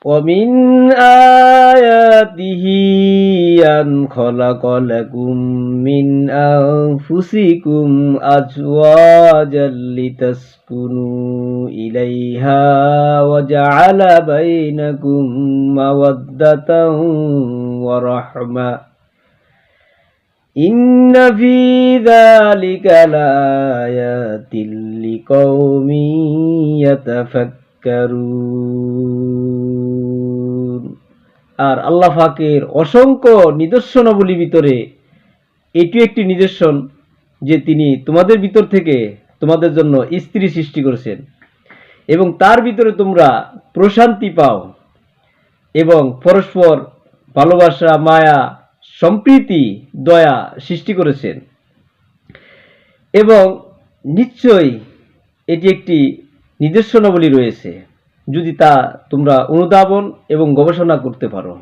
ومن آياته أن خلق لكم من أنفسكم أزواجا لتسكنوا إليها وجعل بينكم مودة ورحمة إن في ذلك لآيات لقوم يتفكرون। আর আল্লাহ পাকের অসংখ্য নিদর্শনাবলীর ভিতরে এটি একটি নিদর্শন যে তিনি তোমাদের ভিতর থেকে তোমাদের জন্য স্ত্রী সৃষ্টি করেছেন এবং তার ভিতরে তোমরা প্রশান্তি পাও এবং পরস্পর ভালোবাসা, মায়া, সম্প্রীতি, দয়া সৃষ্টি করেছেন। এবং নিশ্চয়ই এটি একটি নিদর্শনাবলী রয়েছে যদি তা তোমরা অনুধাবন এবং গবেষণা করতে পারো।